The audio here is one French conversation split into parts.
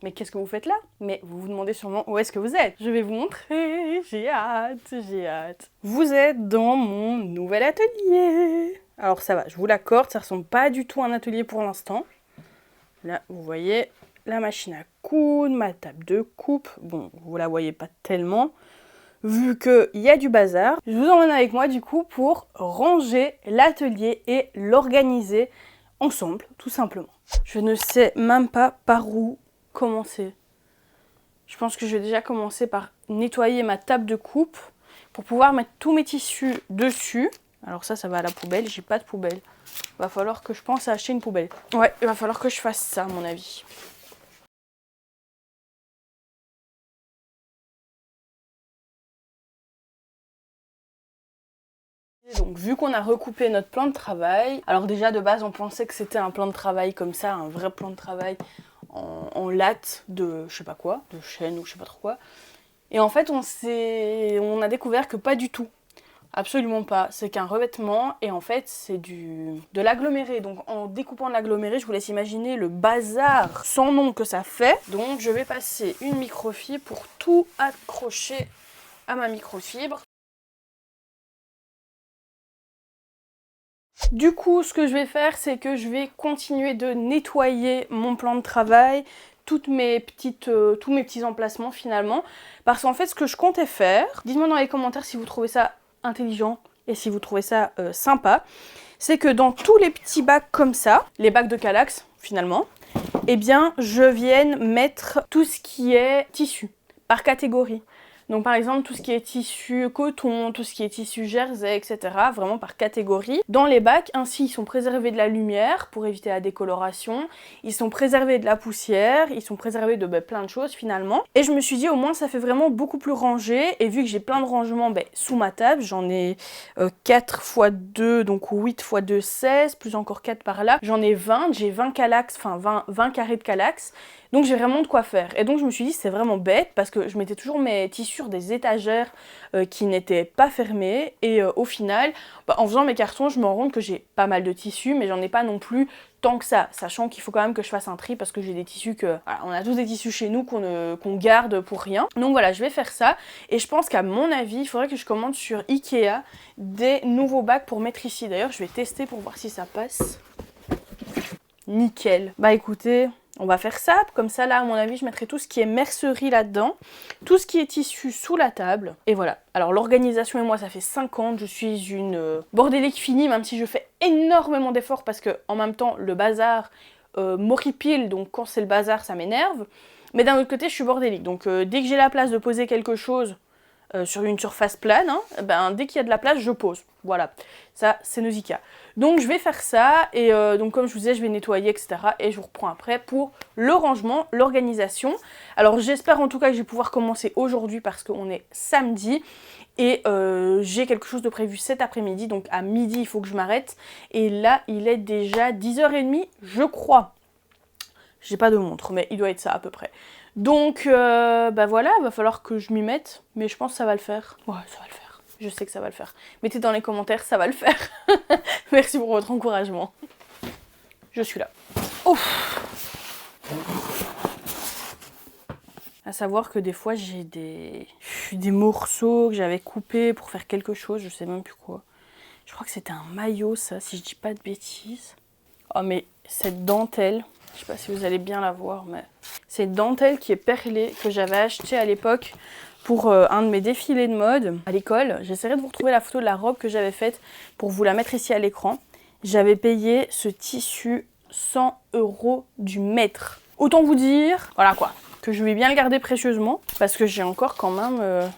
Mais qu'est-ce que vous faites là? Mais vous vous demandez sûrement où est-ce que vous êtes. Je vais vous montrer, j'ai hâte, j'ai hâte. Vous êtes dans mon nouvel atelier. Alors ça va, je vous l'accorde, ça ressemble pas du tout à un atelier pour l'instant. Là, vous voyez la machine à coudre, ma table de coupe. Bon, vous la voyez pas tellement, vu qu'il y a du bazar. Je vous emmène avec moi du coup pour ranger l'atelier et l'organiser ensemble, tout simplement. Je ne sais même pas par où commencer. Je pense que je vais déjà commencer par nettoyer ma table de coupe pour pouvoir mettre tous mes tissus dessus. Alors ça va à la poubelle, j'ai pas de poubelle. Va falloir que je pense à acheter une poubelle. Ouais, il va falloir que je fasse ça à mon avis. Donc vu qu'on a recoupé notre plan de travail, alors déjà de base on pensait que c'était un plan de travail comme ça, un vrai plan de travail en latte de je sais pas quoi, de chêne ou je sais pas trop quoi. Et en fait on a découvert que pas du tout. Absolument pas, c'est qu'un revêtement et en fait c'est de l'aggloméré. Donc en découpant de l'aggloméré, je vous laisse imaginer le bazar sans nom que ça fait. Donc je vais passer une microfibre pour tout accrocher à ma microfibre. Du coup, ce que je vais faire, c'est que je vais continuer de nettoyer mon plan de travail, tous mes petits emplacements finalement. Parce qu'en fait, ce que je comptais faire, dites-moi dans les commentaires si vous trouvez ça intelligent et si vous trouvez ça sympa, c'est que dans tous les petits bacs comme ça, les bacs de Kallax finalement, eh bien, je vienne mettre tout ce qui est tissu par catégorie. Donc par exemple tout ce qui est tissu coton, tout ce qui est tissu jersey, etc. Vraiment par catégorie. Dans les bacs, ainsi ils sont préservés de la lumière pour éviter la décoloration. Ils sont préservés de la poussière, ils sont préservés de plein de choses finalement. Et je me suis dit au moins ça fait vraiment beaucoup plus rangé. Et vu que j'ai plein de rangements sous ma table, j'en ai 4 x 2, donc 8 x 2, 16, plus encore 4 par là. J'en ai 20, j'ai 20 Kallax, enfin 20 carrés de Kallax. Donc j'ai vraiment de quoi faire. Et donc je me suis dit c'est vraiment bête parce que je mettais toujours mes tissus sur des étagères qui n'étaient pas fermées. Et au final, en faisant mes cartons, je me rends compte que j'ai pas mal de tissus, mais j'en ai pas non plus tant que ça. Sachant qu'il faut quand même que je fasse un tri parce que j'ai des tissus que... Voilà, on a tous des tissus chez nous qu'on garde pour rien. Donc voilà, je vais faire ça. Et je pense qu'à mon avis, il faudrait que je commande sur Ikea des nouveaux bacs pour mettre ici. D'ailleurs, je vais tester pour voir si ça passe. Nickel. Bah écoutez... On va faire ça, comme ça là à mon avis je mettrai tout ce qui est mercerie là-dedans, tout ce qui est tissu sous la table, et voilà. Alors l'organisation et moi ça fait 5 ans, je suis une bordélique finie, même si je fais énormément d'efforts parce que en même temps le bazar m'horripile, donc quand c'est le bazar ça m'énerve, mais d'un autre côté je suis bordélique, donc dès que j'ai la place de poser quelque chose sur une surface plane, dès qu'il y a de la place je pose, voilà, ça c'est Nausicaa. Donc je vais faire ça et donc comme je vous disais je vais nettoyer etc. et je vous reprends après pour le rangement, l'organisation. Alors j'espère en tout cas que je vais pouvoir commencer aujourd'hui parce qu'on est samedi et j'ai quelque chose de prévu cet après-midi, donc à midi il faut que je m'arrête et là il est déjà 10h30 je crois. J'ai pas de montre mais il doit être ça à peu près. Donc voilà, va falloir que je m'y mette mais je pense que ça va le faire. Ouais ça va le faire. Je sais que ça va le faire. Mettez dans les commentaires, ça va le faire. Merci pour votre encouragement. Je suis là. Ouf. À savoir que des fois, j'ai des morceaux que j'avais coupés pour faire quelque chose, je sais même plus quoi. Je crois que c'était un maillot, ça, si je dis pas de bêtises. Oh, mais cette dentelle, je sais pas si vous allez bien la voir, mais c'est une dentelle qui est perlée que j'avais achetée à l'époque pour un de mes défilés de mode à l'école. J'essaierai de vous retrouver la photo de la robe que j'avais faite pour vous la mettre ici à l'écran. J'avais payé ce tissu 100 € du mètre. Autant vous dire, voilà quoi, que je vais bien le garder précieusement parce que j'ai encore quand même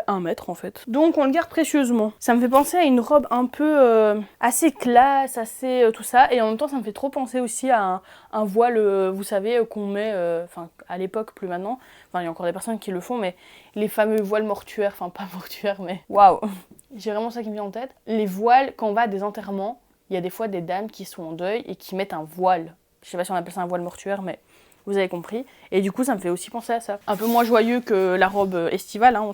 1 mètre en fait. Donc on le garde précieusement. Ça me fait penser à une robe un peu assez classe, assez tout ça. Et en même temps ça me fait trop penser aussi à un voile, vous savez, qu'on met, enfin à l'époque, plus maintenant. Enfin il y a encore des personnes qui le font, mais les fameux voiles mortuaires, enfin pas mortuaires, mais waouh. J'ai vraiment ça qui me vient en tête. Les voiles, quand on va à des enterrements, il y a des fois des dames qui sont en deuil et qui mettent un voile. Je sais pas si on appelle ça un voile mortuaire, mais... Vous avez compris. Et du coup, ça me fait aussi penser à ça. Un peu moins joyeux que la robe estivale, hein,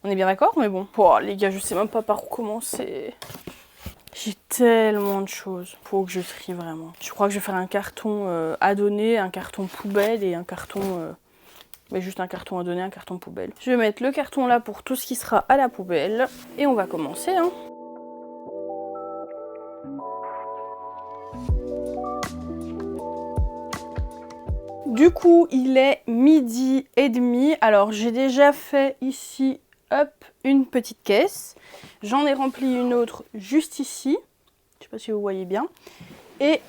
on est bien d'accord, mais bon. Oh, les gars, je sais même pas par où commencer. J'ai tellement de choses. Faut que je trie vraiment. Je crois que je vais faire un carton à donner, un carton poubelle et un carton... mais juste un carton à donner, un carton poubelle. Je vais mettre le carton là pour tout ce qui sera à la poubelle. Et on va commencer, hein. Du coup, il est 12h30. Alors, j'ai déjà fait ici, hop, une petite caisse. J'en ai rempli une autre juste ici. Je sais pas si vous voyez bien. Et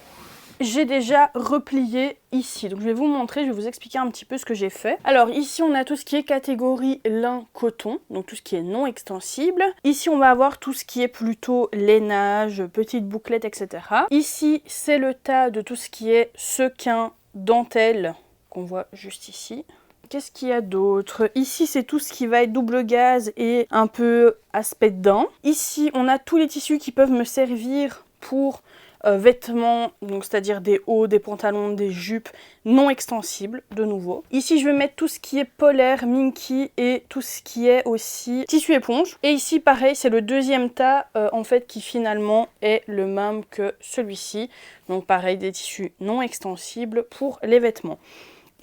j'ai déjà replié ici. Donc, je vais vous montrer, je vais vous expliquer un petit peu ce que j'ai fait. Alors, ici, on a tout ce qui est catégorie lin coton. Donc, tout ce qui est non extensible. Ici, on va avoir tout ce qui est plutôt lainage, petites bouclettes, etc. Ici, c'est le tas de tout ce qui est sequin, dentelle, qu'on voit juste ici. Qu'est-ce qu'il y a d'autre? Ici, c'est tout ce qui va être double gaze et un peu aspect de dents. Ici, on a tous les tissus qui peuvent me servir pour vêtements, donc c'est-à-dire des hauts, des pantalons, des jupes non extensibles, de nouveau. Ici, je vais mettre tout ce qui est polaire, minky et tout ce qui est aussi tissu éponge. Et ici, pareil, c'est le deuxième tas, en fait, qui finalement est le même que celui-ci. Donc pareil, des tissus non extensibles pour les vêtements.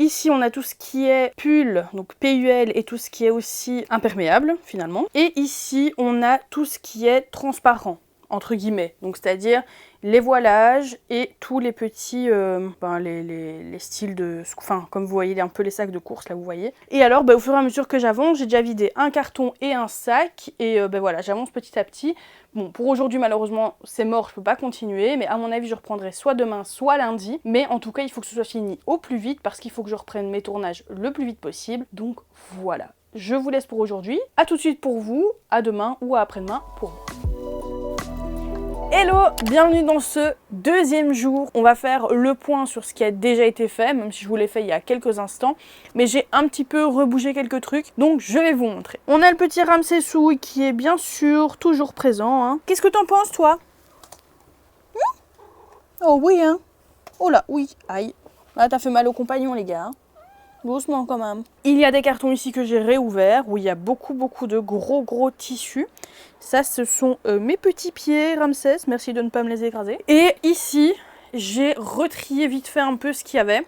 Ici, on a tout ce qui est pull, donc PUL, et tout ce qui est aussi imperméable, finalement. Et ici, on a tout ce qui est transparent, entre guillemets. Donc, c'est-à-dire les voilages et tous les petits, les styles de... Enfin, comme vous voyez, un peu les sacs de course, là, vous voyez. Et alors, au fur et à mesure que j'avance, j'ai déjà vidé un carton et un sac. Et voilà, j'avance petit à petit. Bon, pour aujourd'hui, malheureusement, c'est mort, je peux pas continuer. Mais à mon avis, je reprendrai soit demain, soit lundi. Mais en tout cas, il faut que ce soit fini au plus vite parce qu'il faut que je reprenne mes tournages le plus vite possible. Donc, voilà. Je vous laisse pour aujourd'hui. À tout de suite pour vous. À demain ou à après-demain pour vous. Hello, bienvenue dans ce deuxième jour. On va faire le point sur ce qui a déjà été fait, même si je vous l'ai fait il y a quelques instants. Mais j'ai un petit peu rebougé quelques trucs, donc je vais vous montrer. On a le petit Ramsesouille qui est bien sûr toujours présent, hein. Qu'est-ce que t'en penses, toi? Oh oui, hein. Oh là, oui, aïe. Là, t'as fait mal aux compagnons, les gars, hein. Doucement quand même. Il y a des cartons ici que j'ai réouverts où il y a beaucoup de gros tissus. Ça, ce sont mes petits pieds Ramsès. Merci de ne pas me les écraser. Et ici, j'ai retrié vite fait un peu ce qu'il y avait.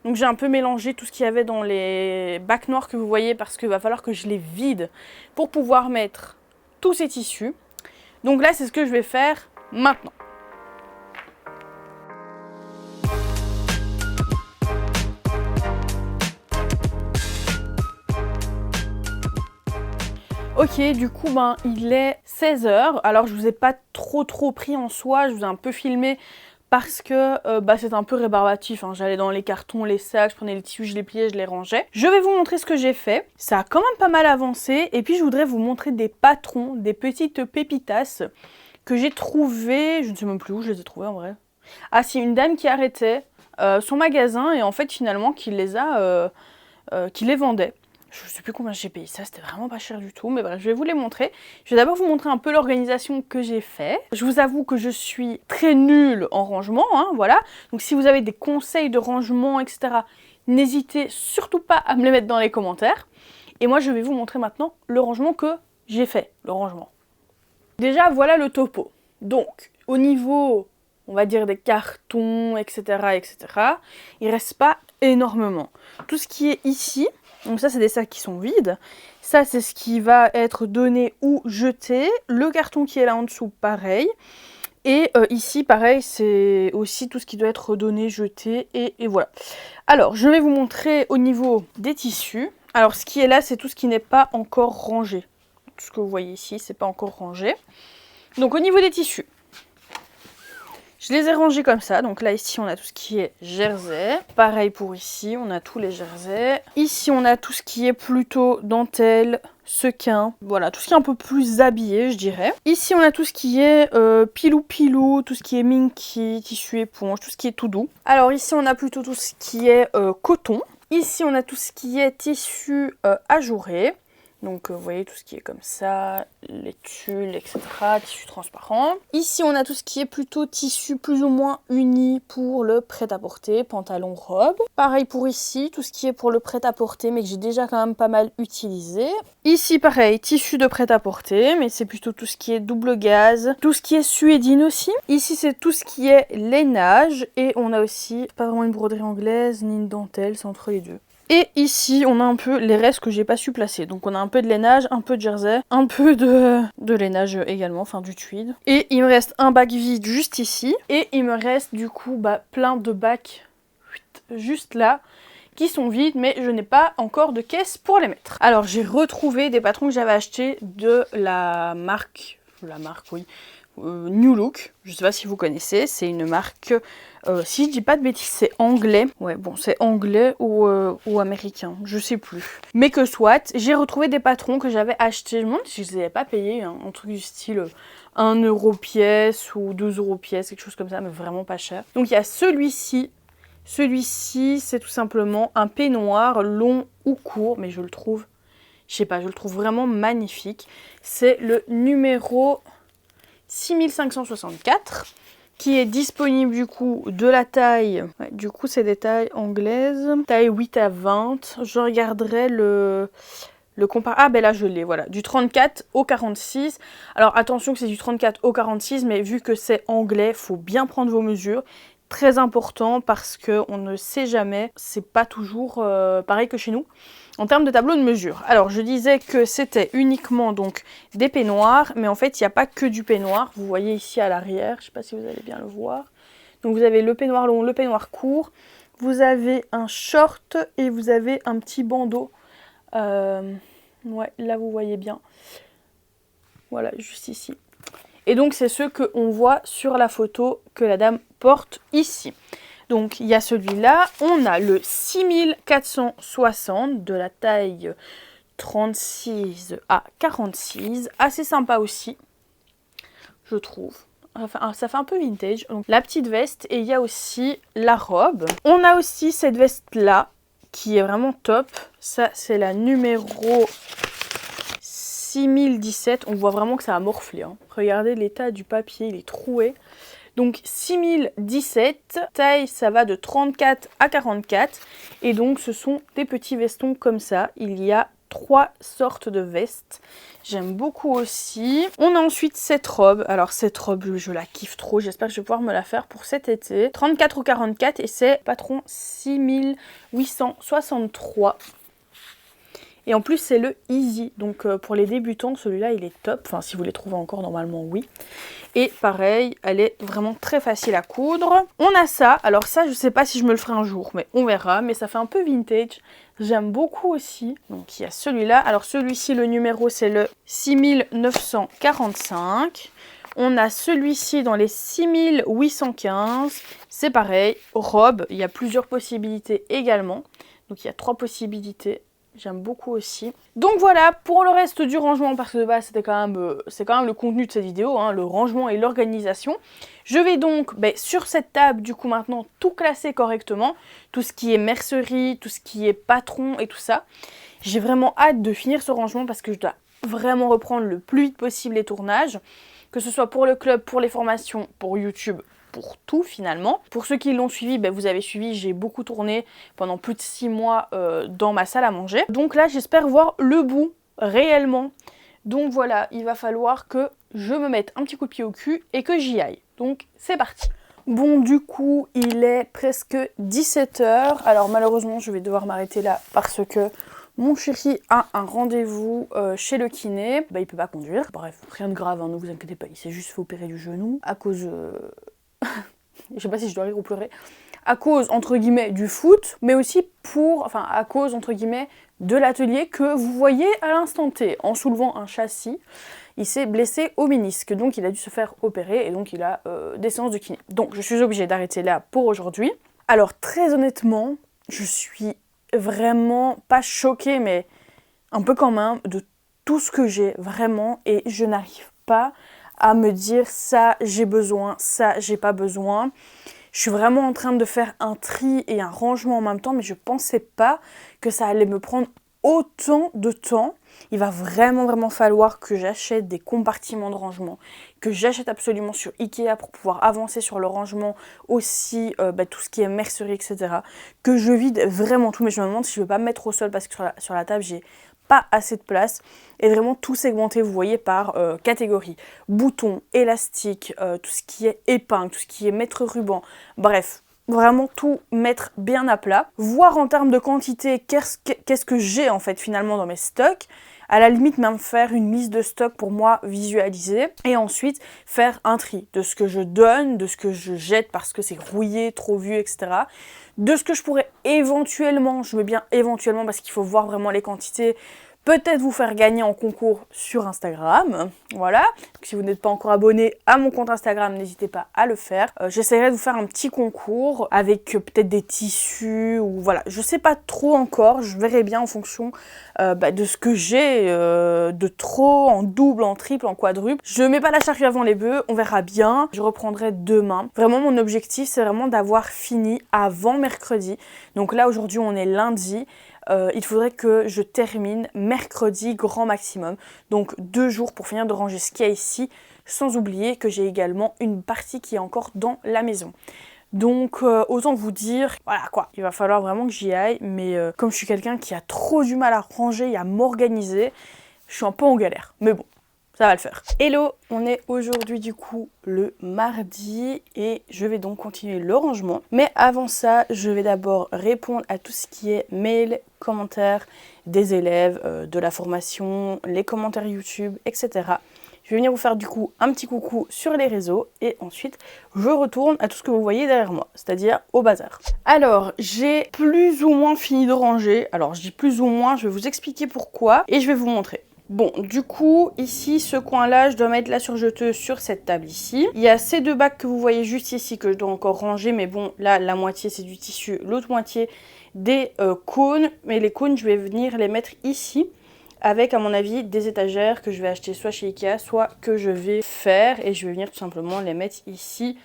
Donc j'ai un peu mélangé tout ce qu'il y avait dans les bacs noirs que vous voyez parce qu'il va falloir que je les vide pour pouvoir mettre tous ces tissus. Donc là, c'est ce que je vais faire maintenant. Ok, du coup, il est 16h. Alors, je vous ai pas trop pris en soi. Je vous ai un peu filmé parce que c'est un peu rébarbatif, hein. J'allais dans les cartons, les sacs, je prenais les tissus, je les pliais, je les rangeais. Je vais vous montrer ce que j'ai fait. Ça a quand même pas mal avancé. Et puis, je voudrais vous montrer des patrons, des petites pépitas que j'ai trouvées. Je ne sais même plus où je les ai trouvées en vrai. Ah, si, une dame qui arrêtait son magasin et en fait, finalement, qui les vendait. Je sais plus combien j'ai payé ça, c'était vraiment pas cher du tout, mais bref, je vais vous les montrer. Je vais d'abord vous montrer un peu l'organisation que j'ai fait. Je vous avoue que je suis très nulle en rangement, hein, voilà. Donc si vous avez des conseils de rangement, etc., n'hésitez surtout pas à me les mettre dans les commentaires. Et moi, je vais vous montrer maintenant le rangement que j'ai fait, le rangement. Déjà, voilà le topo. Donc, au niveau, on va dire, des cartons, etc., il reste pas énormément. Tout ce qui est ici... Donc ça, c'est des sacs qui sont vides. Ça, c'est ce qui va être donné ou jeté. Le carton qui est là en dessous, pareil. Et ici, pareil, c'est aussi tout ce qui doit être donné, jeté. Et voilà. Alors, je vais vous montrer au niveau des tissus. Alors, ce qui est là, c'est tout ce qui n'est pas encore rangé. Tout ce que vous voyez ici, c'est pas encore rangé. Donc, au niveau des tissus, je les ai rangés comme ça. Donc là, ici, on a tout ce qui est jersey. Pareil pour ici, on a tous les jerseys. Ici, on a tout ce qui est plutôt dentelle, sequin. Voilà, tout ce qui est un peu plus habillé, je dirais. Ici, on a tout ce qui est pilou, tout ce qui est minky, tissu éponge, tout ce qui est tout doux. Alors ici, on a plutôt tout ce qui est coton. Ici, on a tout ce qui est tissu ajouré. Donc vous voyez tout ce qui est comme ça, les tulles, etc. Tissu transparent. Ici on a tout ce qui est plutôt tissu plus ou moins uni pour le prêt-à-porter, pantalon, robe. Pareil pour ici, tout ce qui est pour le prêt-à-porter mais que j'ai déjà quand même pas mal utilisé. Ici pareil, tissu de prêt-à-porter mais c'est plutôt tout ce qui est double gaze. Tout ce qui est suédine aussi. Ici c'est tout ce qui est lainage et on a aussi pas vraiment une broderie anglaise ni une dentelle, c'est entre les deux. Et ici, on a un peu les restes que j'ai pas su placer. Donc on a un peu de lainage, un peu de jersey, un peu de lainage également, enfin du tweed. Et il me reste un bac vide juste ici. Et il me reste du coup plein de bacs juste là qui sont vides, mais je n'ai pas encore de caisse pour les mettre. Alors j'ai retrouvé des patrons que j'avais achetés de la marque oui, New Look, je sais pas si vous connaissez, c'est une marque, si je dis pas de bêtises, c'est anglais. Ouais, bon, c'est anglais ou américain, je sais plus. Mais que soit, j'ai retrouvé des patrons que j'avais achetés, je me demande si je les avais pas payés, hein, un truc du style 1 euro pièce ou 2 euros pièce, quelque chose comme ça, mais vraiment pas cher. Donc il y a celui-ci. Celui-ci, c'est tout simplement un peignoir long ou court, mais je le trouve, je sais pas, je le trouve vraiment magnifique. C'est le numéro 6564 qui est disponible du coup de la taille, ouais, du coup c'est des tailles anglaises, taille 8 à 20, je regarderai le ah ben là je l'ai, voilà, du 34 au 46. Alors attention que c'est du 34 au 46, mais vu que c'est anglais, faut bien prendre vos mesures. Très important parce que on ne sait jamais, c'est pas toujours pareil que chez nous en termes de tableau de mesure. Alors je disais que c'était uniquement donc des peignoirs, mais en fait il n'y a pas que du peignoir. Vous voyez ici à l'arrière, je sais pas si vous allez bien le voir. Donc vous avez le peignoir long, le peignoir court, vous avez un short et vous avez un petit bandeau. Ouais, là vous voyez bien. Voilà, juste ici. Et donc c'est ce qu'on voit sur la photo que la dame porte ici. Donc il y a celui-là, on a le 6460 de la taille 36 à 46, assez sympa aussi, je trouve. Enfin, ça fait un peu vintage. Donc la petite veste et il y a aussi la robe. On a aussi cette veste-là qui est vraiment top. Ça c'est la numéro 6017, on voit vraiment que ça a morflé. Hein. Regardez l'état du papier, il est troué. Donc 6017, taille ça va de 34 à 44. Et donc ce sont des petits vestons comme ça. Il y a 3 sortes de vestes. J'aime beaucoup aussi. On a ensuite cette robe. Alors cette robe, je la kiffe trop. J'espère que je vais pouvoir me la faire pour cet été. 34 ou 44 et c'est patron 6863. Et en plus c'est le Easy, donc pour les débutants celui-là il est top, enfin si vous les trouvez encore normalement oui. Et pareil, elle est vraiment très facile à coudre. On a ça, alors ça je sais pas si je me le ferai un jour, mais on verra, mais ça fait un peu vintage. J'aime beaucoup aussi, donc il y a celui-là, alors celui-ci le numéro c'est le 6945. On a celui-ci dans les 6815, c'est pareil, robe, il y a plusieurs possibilités également, donc il y a 3 possibilités. J'aime beaucoup aussi. Donc voilà pour le reste du rangement, parce que de base c'était quand même, c'est quand même le contenu de cette vidéo, hein, le rangement et l'organisation. Je vais donc sur cette table du coup maintenant tout classer correctement. Tout ce qui est mercerie, tout ce qui est patron et tout ça. J'ai vraiment hâte de finir ce rangement parce que je dois vraiment reprendre le plus vite possible les tournages. Que ce soit pour le club, pour les formations, pour YouTube, pour tout finalement. Pour ceux qui l'ont suivi, vous avez suivi, j'ai beaucoup tourné pendant plus de 6 mois dans ma salle à manger. Donc là j'espère voir le bout réellement. Donc voilà, il va falloir que je me mette un petit coup de pied au cul et que j'y aille. Donc c'est parti. Bon du coup il est presque 17 h. Alors malheureusement je vais devoir m'arrêter là parce que mon chéri a un rendez-vous chez le kiné. Il peut pas conduire. Bref, rien de grave, hein, ne vous inquiétez pas, il s'est juste fait opérer du genou à cause... je sais pas si je dois rire ou pleurer, à cause entre guillemets du foot, mais aussi à cause entre guillemets de l'atelier que vous voyez à l'instant T. En soulevant un châssis, il s'est blessé au ménisque, donc il a dû se faire opérer et donc il a des séances de kiné. Donc je suis obligée d'arrêter là pour aujourd'hui. Alors très honnêtement, je suis vraiment pas choquée, mais un peu quand même de tout ce que j'ai vraiment, et je n'arrive pas à me dire ça j'ai besoin, ça j'ai pas besoin. Je suis vraiment en train de faire un tri et un rangement en même temps, mais je pensais pas que ça allait me prendre autant de temps. Il va vraiment falloir que j'achète des compartiments de rangement, que j'achète absolument sur Ikea pour pouvoir avancer sur le rangement, aussi tout ce qui est mercerie, etc. Que je vide vraiment tout, mais je me demande si je ne veux pas me mettre au sol parce que sur la table, j'ai pas assez de place, et vraiment tout segmenté, vous voyez, par catégorie. Boutons, élastiques, tout ce qui est épingle, tout ce qui est mètre ruban, bref. Vraiment tout mettre bien à plat, voir en termes de quantité qu'est-ce que j'ai en fait finalement dans mes stocks, à la limite même faire une liste de stocks pour moi visualiser, et ensuite faire un tri de ce que je donne, de ce que je jette parce que c'est rouillé, trop vieux, etc. De ce que je pourrais éventuellement, je mets bien éventuellement parce qu'il faut voir vraiment les quantités, peut-être vous faire gagner en concours sur Instagram, voilà. Donc, si vous n'êtes pas encore abonné à mon compte Instagram, n'hésitez pas à le faire. J'essaierai de vous faire un petit concours avec peut-être des tissus ou voilà, je sais pas trop encore, je verrai bien en fonction de ce que j'ai de trop, en double, en triple, en quadruple. Je mets pas la charrue avant les bœufs, on verra bien. Je reprendrai demain. Vraiment mon objectif c'est vraiment d'avoir fini avant mercredi. Donc là aujourd'hui on est lundi. Il faudrait que je termine mercredi grand maximum. Donc 2 jours pour finir de ranger ce qu'il y a ici, sans oublier que j'ai également une partie qui est encore dans la maison. Donc autant vous dire, voilà quoi, il va falloir vraiment que j'y aille, mais comme je suis quelqu'un qui a trop du mal à ranger et à m'organiser, je suis un peu en galère. Mais bon, ça va le faire. Hello, on est aujourd'hui du coup le mardi et je vais donc continuer le rangement. Mais avant ça, je vais d'abord répondre à tout ce qui est mail, commentaires des élèves, de la formation, les commentaires YouTube, etc. Je vais venir vous faire du coup un petit coucou sur les réseaux et ensuite je retourne à tout ce que vous voyez derrière moi, c'est-à-dire au bazar. Alors, j'ai plus ou moins fini de ranger. Alors, je dis plus ou moins, je vais vous expliquer pourquoi et je vais vous montrer. Bon, du coup, ici, ce coin-là, je dois mettre la surjeteuse sur cette table ici. Il y a ces 2 bacs que vous voyez juste ici que je dois encore ranger, mais bon, là, la moitié, c'est du tissu, l'autre moitié, des cônes. Mais les cônes, je vais venir les mettre ici, avec, à mon avis, des étagères que je vais acheter soit chez Ikea, soit que je vais faire, et je vais venir tout simplement les mettre ici,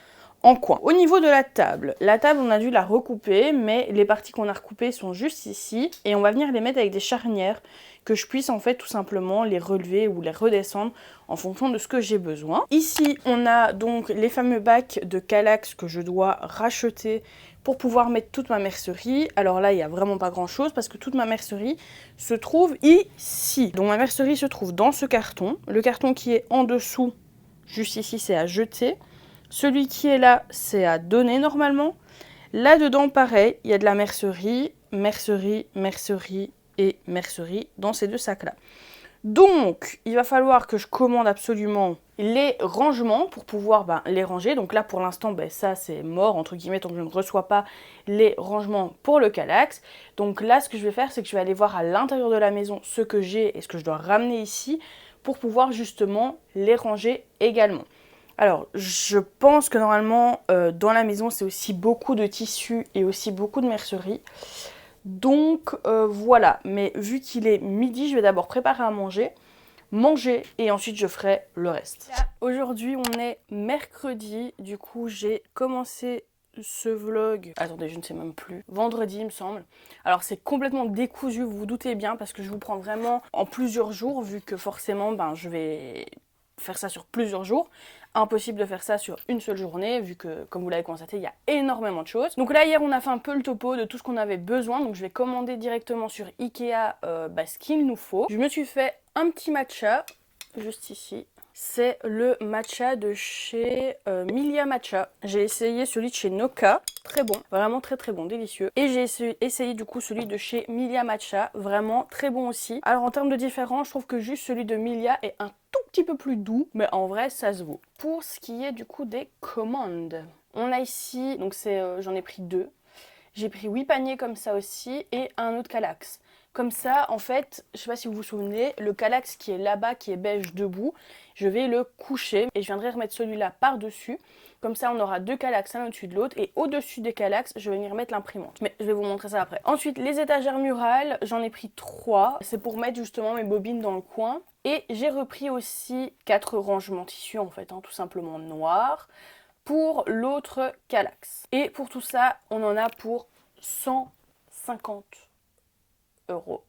en coin. Au niveau de la table, on a dû la recouper, mais les parties qu'on a recoupées sont juste ici, et on va venir les mettre avec des charnières, que je puisse en fait tout simplement les relever ou les redescendre en fonction de ce que j'ai besoin. Ici, on a donc les fameux bacs de Kallax que je dois racheter pour pouvoir mettre toute ma mercerie. Alors là, il n'y a vraiment pas grand chose parce que toute ma mercerie se trouve ici. Donc ma mercerie se trouve dans ce carton. Le carton qui est en dessous, juste ici, c'est à jeter. Celui qui est là, c'est à donner normalement. Là-dedans, pareil, il y a de la mercerie, mercerie, mercerie et mercerie dans ces 2 sacs-là. Donc, il va falloir que je commande absolument les rangements pour pouvoir les ranger. Donc là, pour l'instant, ça, c'est mort, entre guillemets, tant que je ne reçois pas les rangements pour le Kallax. Donc là, ce que je vais faire, c'est que je vais aller voir à l'intérieur de la maison ce que j'ai et ce que je dois ramener ici pour pouvoir justement les ranger également. Alors, je pense que normalement, dans la maison, c'est aussi beaucoup de tissus et aussi beaucoup de mercerie. Donc, voilà. Mais vu qu'il est midi, je vais d'abord préparer à manger, et ensuite je ferai le reste. Aujourd'hui, on est mercredi. Du coup, j'ai commencé ce vlog, attendez, je ne sais même plus, vendredi il me semble. Alors c'est complètement décousu, vous vous doutez bien, parce que je vous prends vraiment en plusieurs jours, vu que forcément je vais faire ça sur plusieurs jours. Impossible de faire ça sur une seule journée, vu que, comme vous l'avez constaté, il y a énormément de choses. Donc là, hier, on a fait un peu le topo de tout ce qu'on avait besoin. Donc je vais commander directement sur Ikea ce qu'il nous faut. Je me suis fait un petit matcha, juste ici. C'est le matcha de chez Milia Matcha. J'ai essayé celui de chez Noka, très bon, vraiment très très bon, délicieux. Et j'ai essayé du coup celui de chez Milia Matcha, vraiment très bon aussi. Alors en termes de différence, je trouve que juste celui de Milia est un tout petit peu plus doux, mais en vrai ça se vaut. Pour ce qui est du coup des commandes, on a ici, donc j'en ai pris 2. J'ai pris 8 paniers comme ça aussi et un autre Kallax. Comme ça, en fait, je sais pas si vous vous souvenez, le Kallax qui est là-bas, qui est beige debout, je vais le coucher et je viendrai remettre celui-là par-dessus. Comme ça, on aura 2 Kallax l'un au-dessus de l'autre et au-dessus des Kallax, je vais venir mettre l'imprimante. Mais je vais vous montrer ça après. Ensuite, les étagères murales, j'en ai pris 3. C'est pour mettre justement mes bobines dans le coin. Et j'ai repris aussi 4 rangements tissus, en fait, tout simplement noirs, pour l'autre Kallax. Et pour tout ça, on en a pour 150 €.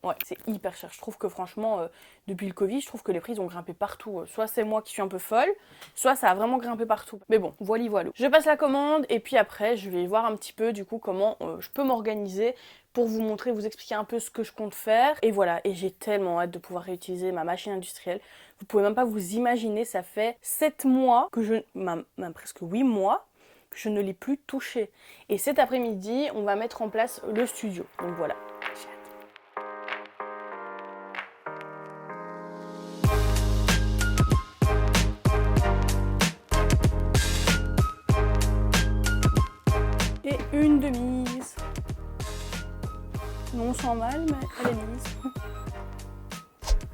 Ouais, c'est hyper cher. Je trouve que franchement, depuis le Covid, je trouve que les prix ont grimpé partout. Soit c'est moi qui suis un peu folle, soit ça a vraiment grimpé partout. Mais bon, voilà. Je passe la commande et puis après, je vais voir un petit peu du coup comment je peux m'organiser pour vous montrer, vous expliquer un peu ce que je compte faire. Et voilà, et j'ai tellement hâte de pouvoir réutiliser ma machine industrielle. Vous pouvez même pas vous imaginer, ça fait 7 mois que même presque 8 mois, que je ne l'ai plus touchée. Et cet après-midi, on va mettre en place le studio. Donc voilà. Et une de mise. Non sans mal, mais elle est mise.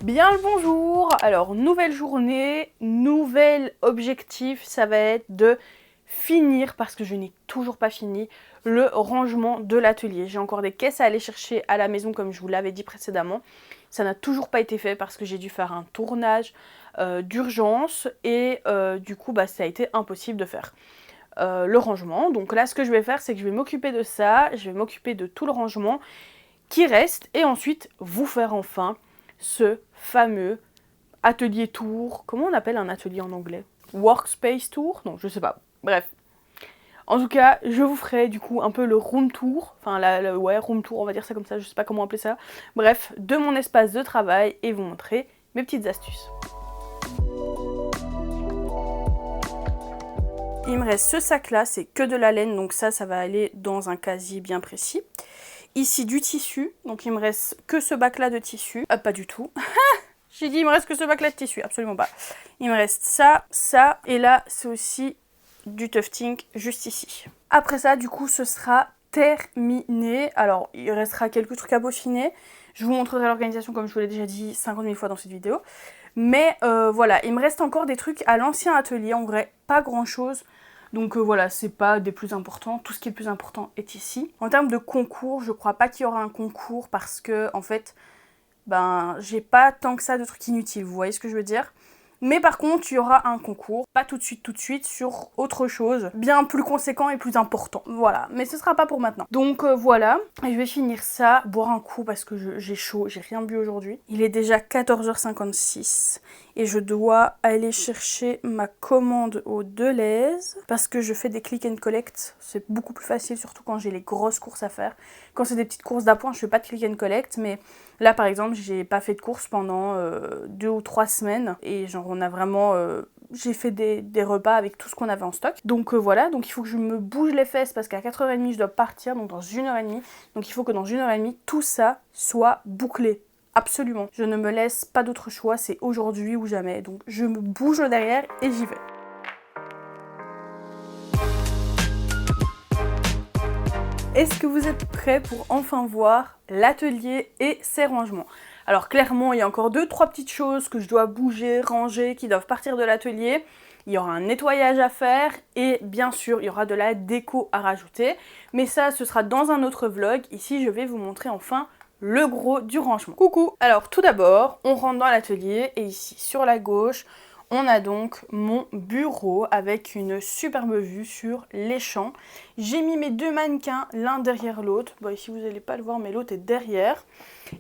Bien le bonjour. Alors, nouvelle journée, nouvel objectif, ça va être de finir, parce que je n'ai toujours pas fini, le rangement de l'atelier. J'ai encore des caisses à aller chercher à la maison, comme je vous l'avais dit précédemment. Ça n'a toujours pas été fait parce que j'ai dû faire un tournage d'urgence et du coup, ça a été impossible de faire le rangement. Donc là, ce que je vais faire, c'est que je vais m'occuper de ça, je vais m'occuper de tout le rangement qui reste et ensuite vous faire enfin ce fameux atelier tour. Comment on appelle un atelier en anglais? Workspace tour? Non, je sais pas. Bref. En tout cas, je vous ferai du coup un peu le room tour. Enfin, ouais, room tour, on va dire ça comme ça. Je sais pas comment appeler ça. Bref, de mon espace de travail et vous montrer mes petites astuces. Il me reste ce sac là, c'est que de la laine, donc ça va aller dans un casier bien précis. Ici du tissu, donc il me reste que ce bac là de tissu. Pas du tout. J'ai dit il me reste que ce bac là de tissu, absolument pas. Il me reste ça, ça, et là c'est aussi du tufting juste ici. Après ça, du coup, ce sera terminé. Alors, il restera quelques trucs à peaufiner. Je vous montrerai l'organisation comme je vous l'ai déjà dit 50 000 fois dans cette vidéo. Mais voilà, il me reste encore des trucs à l'ancien atelier. En vrai, pas grand chose. Donc voilà, c'est pas des plus importants. Tout ce qui est le plus important est ici. En termes de concours, je crois pas qu'il y aura un concours parce que, en fait, j'ai pas tant que ça de trucs inutiles. Vous voyez ce que je veux dire? Mais par contre, il y aura un concours, pas tout de suite, sur autre chose, bien plus conséquent et plus important. Voilà, mais ce sera pas pour maintenant. Donc voilà, je vais finir ça, boire un coup parce que j'ai chaud, j'ai rien bu aujourd'hui. Il est déjà 14h56 et je dois aller chercher ma commande au Deleuze parce que je fais des click and collect. C'est beaucoup plus facile, surtout quand j'ai les grosses courses à faire. Quand c'est des petites courses d'appoint, je fais pas de click and collect, mais là par exemple, j'ai pas fait de courses pendant 2 ou 3 semaines et genre on a vraiment... j'ai fait des repas avec tout ce qu'on avait en stock. Donc voilà, donc il faut que je me bouge les fesses parce qu'à 4h30 je dois partir, donc dans 1h30. Donc il faut que dans 1h30 tout ça soit bouclé. Absolument. Je ne me laisse pas d'autre choix, c'est aujourd'hui ou jamais. Donc je me bouge le derrière et j'y vais. Est-ce que vous êtes prêts pour enfin voir l'atelier et ses rangements? Alors clairement, il y a encore 2-3 petites choses que je dois bouger, ranger, qui doivent partir de l'atelier. Il y aura un nettoyage à faire et bien sûr, il y aura de la déco à rajouter. Mais ça, ce sera dans un autre vlog. Ici, je vais vous montrer enfin le gros du rangement. Coucou! Alors tout d'abord, on rentre dans l'atelier et ici, sur la gauche, on a donc mon bureau avec une superbe vue sur les champs. J'ai mis mes 2 mannequins l'un derrière l'autre. Bon, ici vous n'allez pas le voir, mais l'autre est derrière.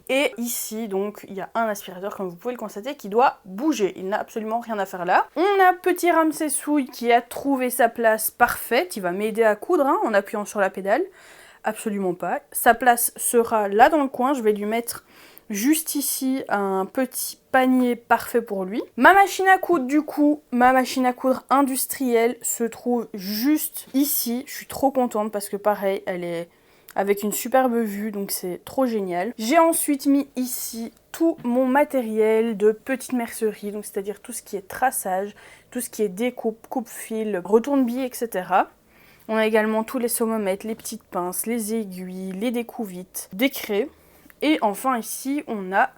Et ici, donc, il y a un aspirateur, comme vous pouvez le constater, qui doit bouger. Il n'a absolument rien à faire là. On a petit Ramsesouille qui a trouvé sa place parfaite. Il va m'aider à coudre en appuyant sur la pédale. Absolument pas. Sa place sera là dans le coin. Je vais lui mettre juste ici un petit panier parfait pour lui. Ma machine à coudre, du coup, ma machine à coudre industrielle se trouve juste ici. Je suis trop contente parce que pareil, elle est avec une superbe vue, donc c'est trop génial. J'ai ensuite mis ici tout mon matériel de petite mercerie, donc c'est-à-dire tout ce qui est traçage, tout ce qui est découpe, coupe-fil, retourne-billes, etc. On a également tous les sommomètres, les petites pinces, les aiguilles, les découvites, des craies. Et enfin ici, on a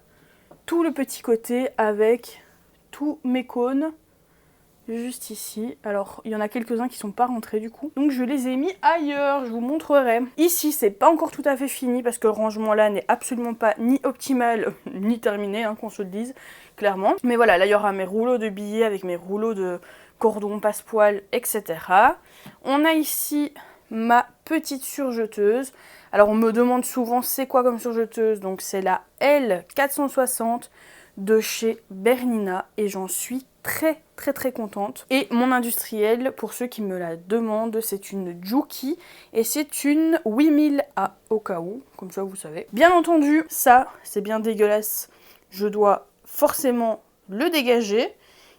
tout le petit côté avec tous mes cônes, juste ici. Alors, il y en a quelques-uns qui sont pas rentrés du coup. Donc je les ai mis ailleurs, je vous montrerai. Ici, c'est pas encore tout à fait fini parce que le rangement là n'est absolument pas ni optimal, ni terminé, qu'on se le dise, clairement. Mais voilà, là il y aura mes rouleaux de billets avec mes rouleaux de cordon passepoil, etc. On a ici ma petite surjeteuse Alors on me demande souvent c'est quoi comme surjeteuse, donc c'est la L460 de chez Bernina et j'en suis très contente. Et mon industriel, pour ceux qui me la demandent, c'est une Juki et c'est une 8000A au cas où, comme ça vous savez. Bien entendu, ça c'est bien dégueulasse, je dois forcément le dégager.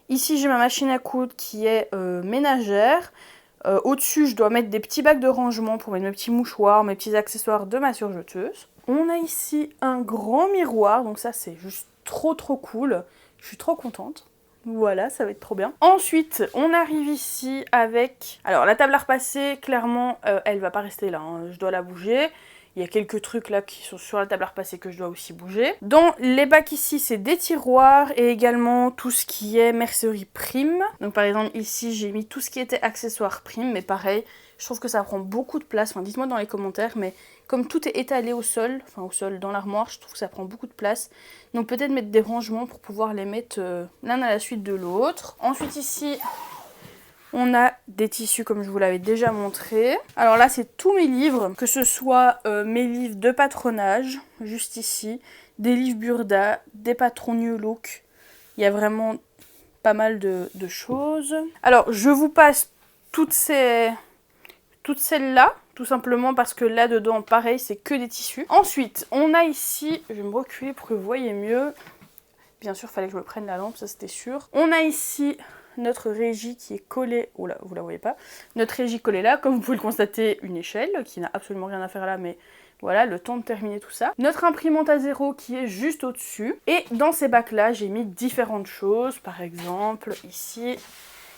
Ici j'ai ma machine à coudre qui est ménagère. Au-dessus, je dois mettre des petits bacs de rangement pour mettre mes petits mouchoirs, mes petits accessoires de ma surjeteuse. On a ici un grand miroir, donc ça c'est juste trop cool. Je suis trop contente. Voilà, ça va être trop bien. Ensuite, on arrive ici avec... Alors, la table à repasser, clairement, elle va pas rester là, hein. Je dois la bouger. Il y a quelques trucs là qui sont sur la table à repasser que je dois aussi bouger. Dans les bacs ici, c'est des tiroirs et également tout ce qui est mercerie prime. Donc par exemple ici, j'ai mis tout ce qui était accessoires prime, mais pareil, je trouve que ça prend beaucoup de place. Enfin, dites-moi dans les commentaires, mais comme tout est étalé au sol, enfin au sol dans l'armoire, je trouve que ça prend beaucoup de place. Donc peut-être mettre des rangements pour pouvoir les mettre l'un à la suite de l'autre. Ensuite ici... on a des tissus comme je vous l'avais déjà montré. Alors là, c'est tous mes livres, que ce soit mes livres de patronage, juste ici, des livres Burda, des patrons New Look. Il y a vraiment pas mal de choses. Alors, je vous passe toutes celles-là, tout simplement parce que là-dedans, pareil, c'est que des tissus. Ensuite, on a ici, je vais me reculer pour que vous voyez mieux. Bien sûr, il fallait que je me prenne la lampe, ça c'était sûr. On a ici... notre régie qui est collée, oh là, vous la voyez pas, notre régie collée là, comme vous pouvez le constater, une échelle qui n'a absolument rien à faire là, mais voilà, le temps de terminer tout ça. Notre imprimante à zéro qui est juste au-dessus, et dans ces bacs là, j'ai mis différentes choses, par exemple, ici,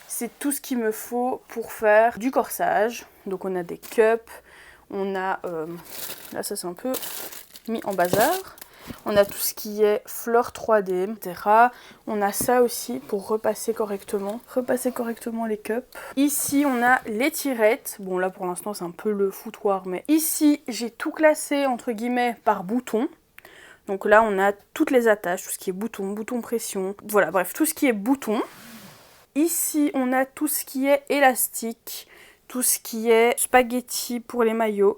c'est tout ce qu'il me faut pour faire du corsage. Donc on a des cups, on a, là ça c'est un peu mis en bazar. On a tout ce qui est fleur 3D, etc. On a ça aussi pour repasser correctement les cups. Ici, on a les tirettes. Bon, là, pour l'instant, c'est un peu le foutoir, mais ici, j'ai tout classé, entre guillemets, par bouton. Donc là, on a toutes les attaches, tout ce qui est bouton, bouton pression. Voilà, bref, tout ce qui est bouton. Ici, on a tout ce qui est élastique, tout ce qui est spaghetti pour les maillots,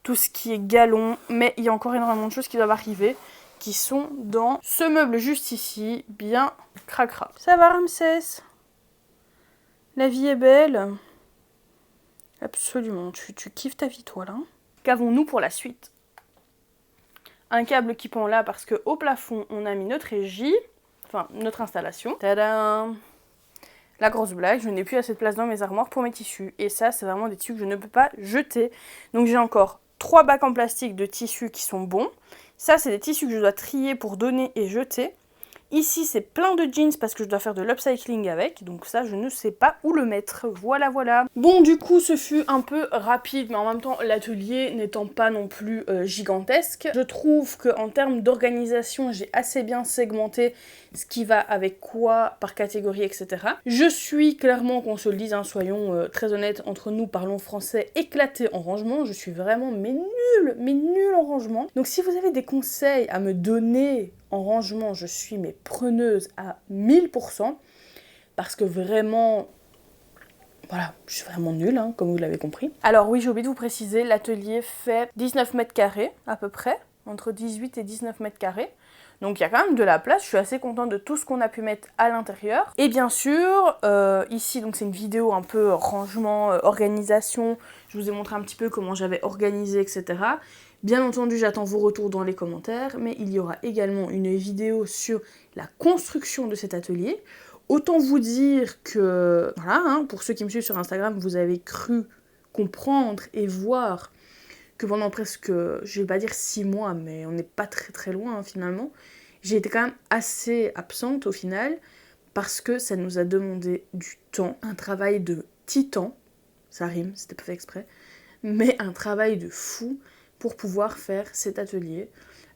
tout ce qui est galon, mais il y a encore énormément de choses qui doivent arriver, qui sont dans ce meuble juste ici, bien cracra. Ça va Ramsès? La vie est belle? Absolument, tu kiffes ta vie toi là. Qu'avons-nous pour la suite? Un câble qui pend là parce qu'au plafond, on a mis notre régie, enfin notre installation. Tadam! La grosse blague, je n'ai plus assez de place dans mes armoires pour mes tissus. Et ça, c'est vraiment des tissus que je ne peux pas jeter. Donc j'ai encore 3 bacs en plastique de tissus qui sont bons. Ça, c'est des tissus que je dois trier pour donner et jeter. Ici, c'est plein de jeans parce que je dois faire de l'upcycling avec. Donc ça, je ne sais pas où le mettre. Voilà, voilà. Bon, du coup, ce fut un peu rapide, mais en même temps, l'atelier n'étant pas non plus gigantesque. Je trouve qu'en termes d'organisation, j'ai assez bien segmenté ce qui va avec quoi, par catégorie, etc. Je suis clairement, qu'on se le dise, hein, soyons très honnêtes entre nous, parlons français, éclaté en rangement. Je suis vraiment, mais nulle en rangement. Donc si vous avez des conseils à me donner en rangement, je suis mais preneuse à 1000%, parce que vraiment, voilà, je suis vraiment nulle, hein, comme vous l'avez compris. Alors oui, j'ai oublié de vous préciser, l'atelier fait 19 mètres carrés à peu près, entre 18 et 19 mètres carrés. Donc il y a quand même de la place, je suis assez contente de tout ce qu'on a pu mettre à l'intérieur. Et bien sûr, ici, donc c'est une vidéo un peu rangement, organisation, je vous ai montré un petit peu comment j'avais organisé, etc. Bien entendu, j'attends vos retours dans les commentaires, mais il y aura également une vidéo sur la construction de cet atelier. Autant vous dire que, voilà, hein, pour ceux qui me suivent sur Instagram, vous avez cru comprendre et voir que pendant presque, je vais pas dire 6 mois, mais on n'est pas très loin hein, finalement, j'ai été quand même assez absente au final, parce que ça nous a demandé du temps, un travail de titan, ça rime, c'était pas fait exprès, mais un travail de fou pour pouvoir faire cet atelier,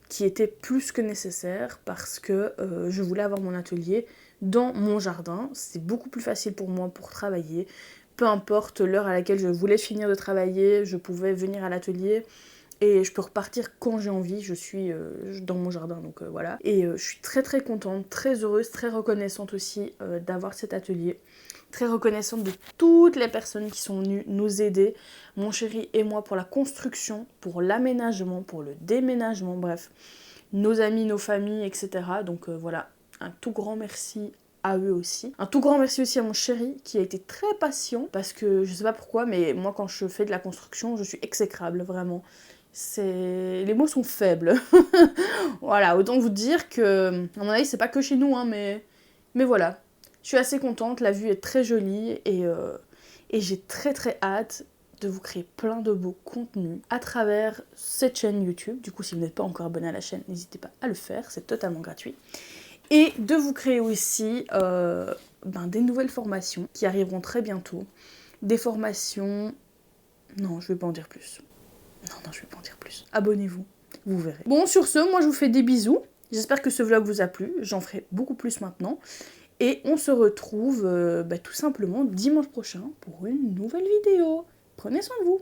qui était plus que nécessaire, parce que je voulais avoir mon atelier dans mon jardin, c'est beaucoup plus facile pour moi pour travailler. Peu importe l'heure à laquelle je voulais finir de travailler, je pouvais venir à l'atelier et je peux repartir quand j'ai envie, je suis dans mon jardin, donc voilà. Et je suis très très contente, très heureuse, très reconnaissante aussi d'avoir cet atelier. Très reconnaissante de toutes les personnes qui sont venues nous aider, mon chéri et moi, pour la construction, pour l'aménagement, pour le déménagement, bref. Nos amis, nos familles, etc. Donc voilà, un tout grand merci à eux aussi. Un tout grand merci aussi à mon chéri qui a été très patient parce que je sais pas pourquoi, mais moi quand je fais de la construction, je suis exécrable, vraiment. Les mots sont faibles. Voilà, autant vous dire que, à mon avis, c'est pas que chez nous, hein, mais voilà. Je suis assez contente, la vue est très jolie et j'ai très très hâte de vous créer plein de beaux contenus à travers cette chaîne YouTube. Du coup, si vous n'êtes pas encore abonné à la chaîne, n'hésitez pas à le faire, c'est totalement gratuit. Et de vous créer aussi des nouvelles formations qui arriveront très bientôt. Des formations... Non, je vais pas en dire plus. Non, je vais pas en dire plus. Abonnez-vous, vous verrez. Bon, sur ce, moi je vous fais des bisous. J'espère que ce vlog vous a plu. J'en ferai beaucoup plus maintenant. Et on se retrouve tout simplement dimanche prochain pour une nouvelle vidéo. Prenez soin de vous.